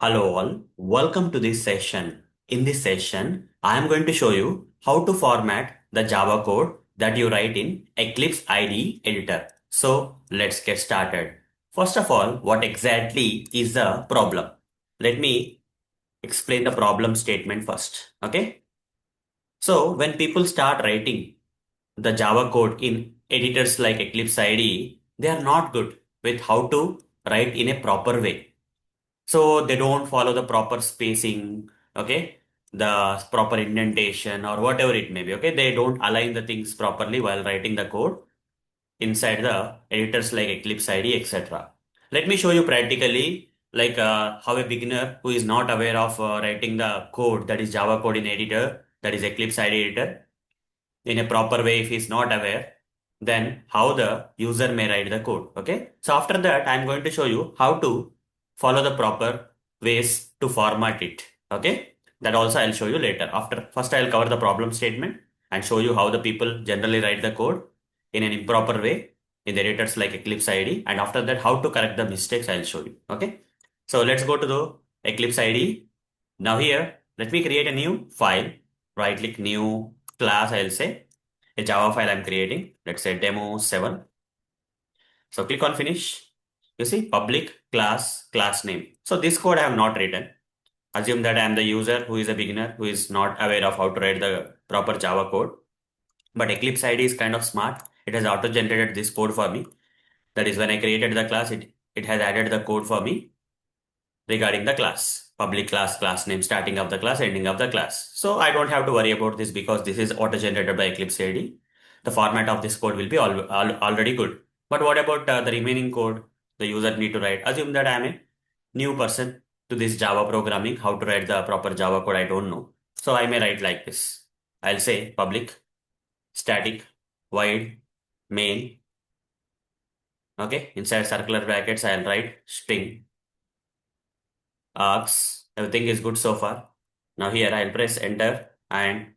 Hello all, welcome to this session. In this session, I am going to show you how to format the Java code that you write in Eclipse IDE editor. So let's get started. First of all, what exactly is the problem? Let me explain the problem statement first. Okay. So when people start writing the Java code in editors like Eclipse IDE, they are not good with how to write in a proper way. So they don't follow the proper spacing, okay, the proper indentation or whatever it may be, okay. They don't align the things properly while writing the code inside the editors like Eclipse IDE, etc. Let me show you practically like how a beginner who is not aware of writing the code that is Java code in editor, that is Eclipse IDE editor, in a proper way if he is not aware, then how the user may write the code. Okay. So after that, I'm going to show you how to follow the proper ways to format it. Okay. That also I'll show you later. After first I'll cover the problem statement and show you how the people generally write the code in an improper way in the editors like Eclipse IDE. And after that, how to correct the mistakes I'll show you. Okay. So let's go to the Eclipse IDE. Now here, let me create a new file. Right click new class, I'll say a Java file I'm creating. Let's say demo 7. So click on finish. You see public class name. So this code I have not written. Assume that I am the user who is a beginner who is not aware of how to write the proper Java code. But Eclipse IDE is kind of smart. It has auto-generated this code for me. That is when I created the class, it has added the code for me regarding the class. Public class name, starting of the class, ending of the class. So I don't have to worry about this because this is auto-generated by Eclipse IDE. The format of this code will be already good. But what about the remaining code the user need to write? Assume that I am a new person to this Java programming, how to write the proper Java code, I don't know. So I may write like this. I'll say public, static, void, main. Okay, inside circular brackets, I'll write string, args. Everything is good so far. Now here I'll press enter and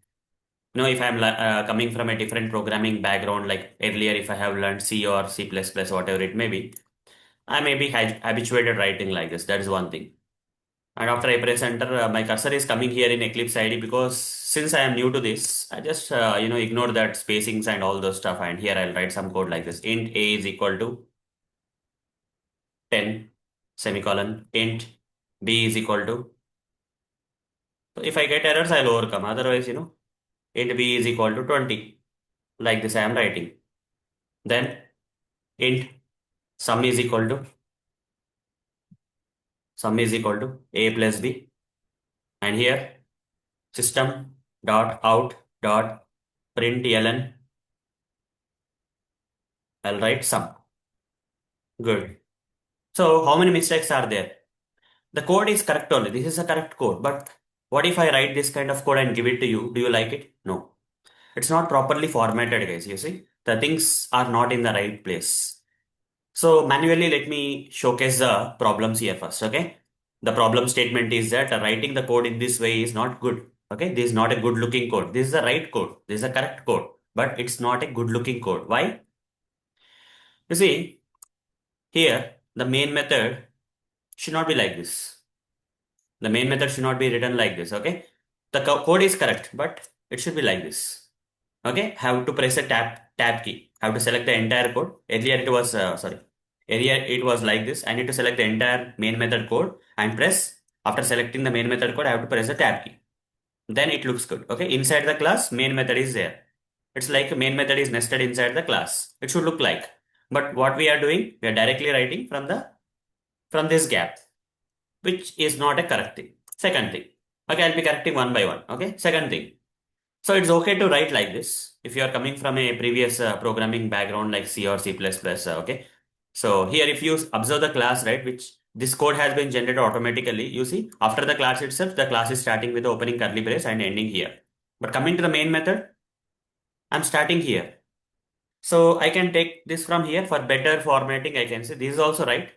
if I'm coming from a different programming background, like earlier, if I have learned C or C++, whatever it may be, I may be habituated writing like this. That is one thing. And after I press enter, my cursor is coming here in Eclipse IDE because since I am new to this, I just, ignore that spacings and all those stuff. And here I'll write some code like this. Int a is equal to 10, semicolon, int b is equal to. So if I get errors, I'll overcome. Otherwise, int b is equal to 20. Like this I am writing. Then int sum is equal to a plus b, and here System.out.println, I'll write sum. Good. So how many mistakes are there? The code is correct only. This is a correct code. But what if I write this kind of code and give it to you? Do you like it? No. It's not properly formatted, guys. You see, the things are not in the right place. So manually, let me showcase the problems here first. Okay. The problem statement is that writing the code in this way is not good. Okay. This is not a good looking code. This is the right code. This is the correct code, but it's not a good looking code. Why? You see, here the main method should not be like this. The main method should not be written like this. Okay. The code is correct, but it should be like this. Okay. Have to press a tab key. Have to select the entire code. Earlier it was, earlier it was like this. I need to select the entire main method code and press, after selecting the main method code, I have to press the tab key. Then it looks good. Okay. Inside the class, main method is there. It's like main method is nested inside the class. It should look like. But what we are doing, we are directly writing from this gap, which is not a correct thing. Second thing. Okay, I'll be correcting one by one. Okay. Second thing. So it's okay to write like this if you are coming from a previous programming background like C or C++. Okay. So here, if you observe the class, right, which this code has been generated automatically, you see after the class itself, the class is starting with the opening curly brace and ending here. But coming to the main method, I'm starting here. So I can take this from here for better formatting. I can say this is also right.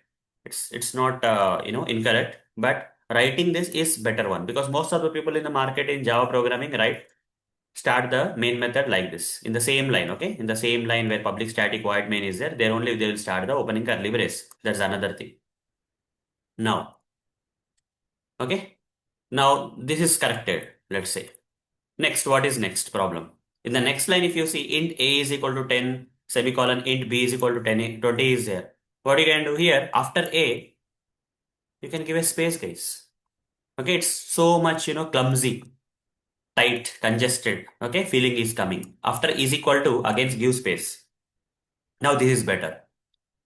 It's not incorrect, but writing this is better one because most of the people in the market in Java programming start the main method like this in the same line. Okay, in the same line where public static void main is there only they will start the opening curly brace. That's another thing. Now Okay. Now this is corrected, let's say. Next, what is next problem? In the next line, if you see int a is equal to 10, semicolon, int b is equal to 10, 20 is there. What you can do here, after a, you can give a space, guys. Okay, it's so much, clumsy, tight, congested. Okay, feeling is coming. After is equal to, again give space. Now this is better.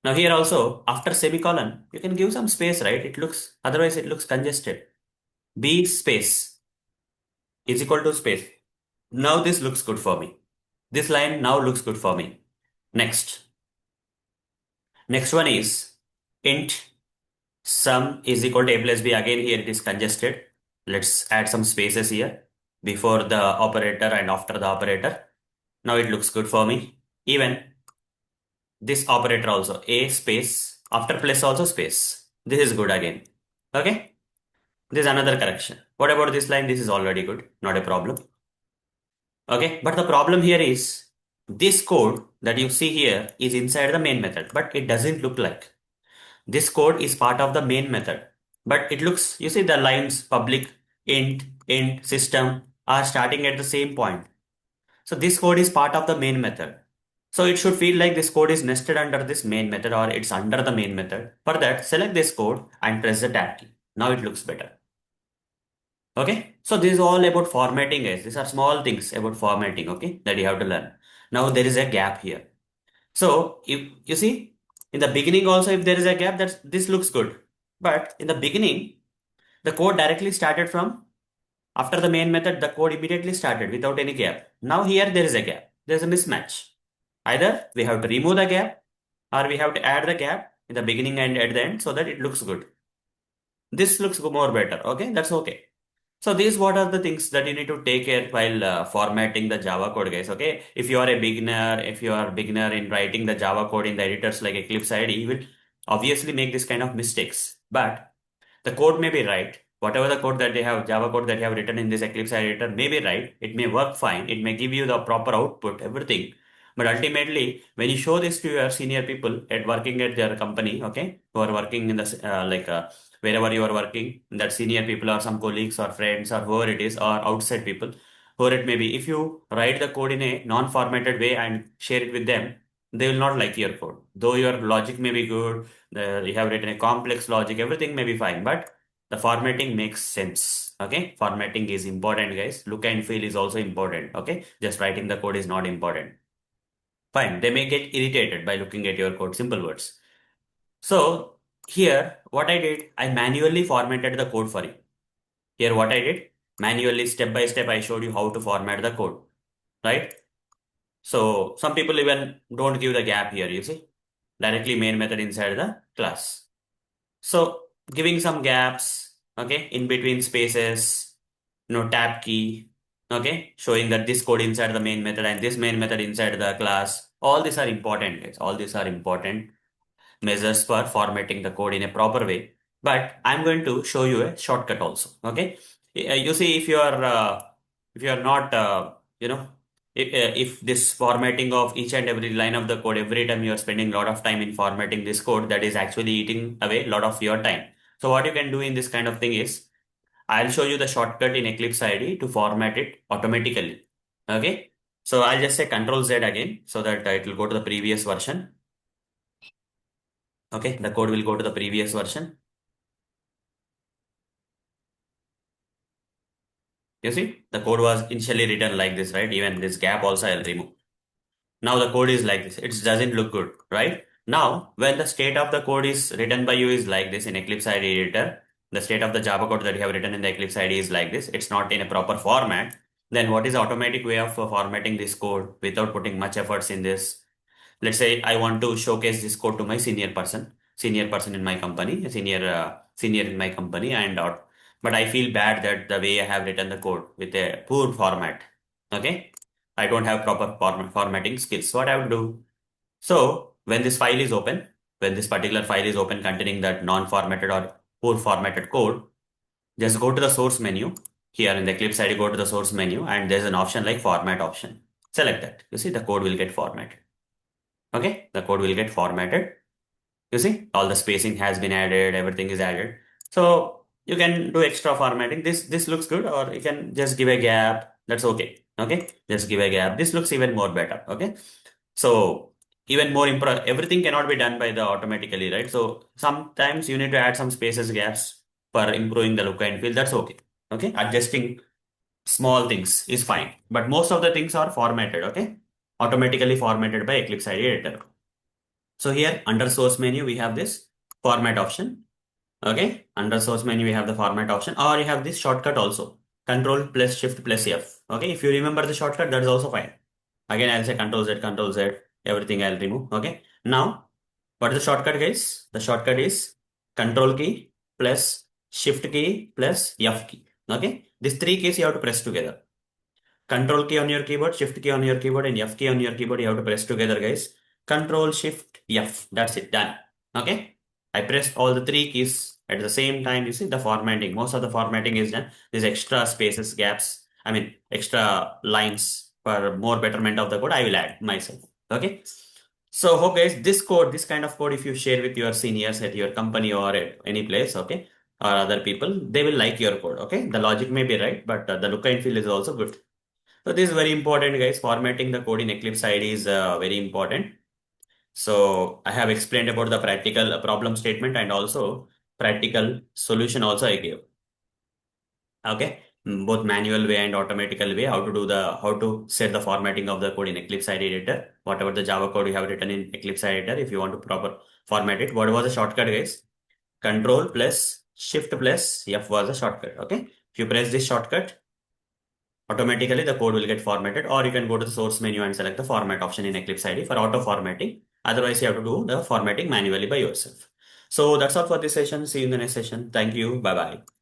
Now here also, after semicolon, you can give some space, right? Otherwise it looks congested. B space is equal to space. Now this looks good for me. This line now looks good for me. Next. Next one is int sum is equal to a plus b. Again here it is congested. Let's add some spaces here before the operator and after the operator. Now it looks good for me. Even this operator also, a space, after plus also space. This is good again. Okay. This is another correction. What about this line? This is already good. Not a problem. Okay. But the problem here is this code that you see here is inside the main method, but it doesn't look like. This code is part of the main method, but it looks, you see the lines public, int, system are starting at the same point. So this code is part of the main method. So it should feel like this code is nested under this main method or it's under the main method. For that, select this code and press the tab key. Now it looks better. Okay. So this is all about formatting, guys. These are small things about formatting, okay, that you have to learn. Now there is a gap here. So if you see in the beginning also, if there is a gap, this looks good. But in the beginning, the code directly started from after the main method, the code immediately started without any gap. Now here there is a gap. There's a mismatch. Either we have to remove the gap or we have to add the gap in the beginning and at the end so that it looks good. This looks more better. Okay, that's okay. So these what are the things that you need to take care while formatting the Java code, guys. Okay, if you are beginner in writing the Java code in the editors like Eclipse IDE, you will obviously make this kind of mistakes. But the code may be right. Whatever the code that they have, Java code that they have written in this Eclipse editor may be right. It may work fine. It may give you the proper output, everything. But ultimately, when you show this to your senior people at working at their company, okay, who are working in the wherever you are working, that senior people or some colleagues or friends or whoever it is, or outside people, whoever it may be, if you write the code in a non-formatted way and share it with them, they will not like your code. Though your logic may be good, you have written a complex logic, everything may be fine, but the formatting makes sense. Okay, formatting is important, guys. Look and feel is also important. Okay, just writing the code is not important. Fine, they may get irritated by looking at your code. Simple words. So here, what I did, I manually formatted the code for you. Here, what I did, manually, step by step, I showed you how to format the code, right? So some people even don't give the gap here. You see, directly main method inside the class. So giving some gaps, okay, in between spaces, tab key, okay, showing that this code inside the main method and this main method inside the class. All these are important, guys. All these are important measures for formatting the code in a proper way. But I'm going to show you a shortcut also. Okay, you see, if you are not, if this formatting of each and every line of the code, every time you are spending a lot of time in formatting this code, that is actually eating away a lot of your time. So what you can do in this kind of thing is, I'll show you the shortcut in Eclipse IDE to format it automatically. Okay. So I'll just say Ctrl Z again so that it will go to the previous version. Okay. The code will go to the previous version. You see, the code was initially written like this, right? Even this gap also I'll remove. Now the code is like this. It doesn't look good, right? Now, when the state of the code is written by you is like this in Eclipse IDE editor, the state of the Java code that you have written in the Eclipse IDE is like this. It's not in a proper format. Then what is the automatic way of formatting this code without putting much efforts in this? Let's say I want to showcase this code to my senior person in my company, a senior in my company, and but I feel bad that the way I have written the code with a poor format. Okay, I don't have proper formatting skills. So what I would do? So when this file is open, when this particular file is open containing that non-formatted or poor formatted code, just go to the source menu. Here in the Eclipse IDE, go to the source menu, and there's an option like format option. Select that. You see, the code will get formatted. Okay, the code will get formatted. You see, all the spacing has been added, everything is added. So You can do extra formatting. This looks good, or you can just give a gap. That's okay. Okay, just give a gap. This looks even more better. Okay, so even more improve. Everything cannot be done by the automatically, right? So sometimes you need to add some spaces, gaps for improving the look and feel. That's okay. Okay, adjusting small things is fine, but most of the things are formatted. Okay, automatically formatted by Eclipse IDE editor. So here under source menu we have this format option. Okay, under source menu we have the format option, or you have this shortcut also, Control plus Shift plus F. Okay, if you remember the shortcut, that is also fine. Again, I'll say Control Z, everything I'll remove. Okay, now what is the shortcut, guys? The shortcut is Control key plus Shift key plus F key. Okay, these three keys you have to press together. Control key on your keyboard, Shift key on your keyboard, and F key on your keyboard. You have to press together, guys. Control Shift F. That's it. Done. Okay. I pressed all the three keys at the same time. You see the formatting. Most of the formatting is done. There's extra spaces, gaps. I mean, extra lines for more betterment of the code. I will add myself. Okay. So, hope guys, this code, this kind of code, if you share with your seniors at your company or at any place, okay, or other people, they will like your code. Okay. The logic may be right, but the look and feel is also good. So this is very important, guys. Formatting the code in Eclipse IDE is very important. So I have explained about the practical problem statement and also practical solution also I gave. Okay. Both manual way and automatical way, how to set the formatting of the code in Eclipse IDE editor. Whatever the Java code you have written in Eclipse IDE editor, if you want to proper format it. What was the shortcut, guys? Control plus Shift plus F was the shortcut. Okay. If you press this shortcut, automatically the code will get formatted, or you can go to the source menu and select the format option in Eclipse IDE for auto formatting. Otherwise, you have to do the formatting manually by yourself. So that's all for this session. See you in the next session. Thank you. Bye bye.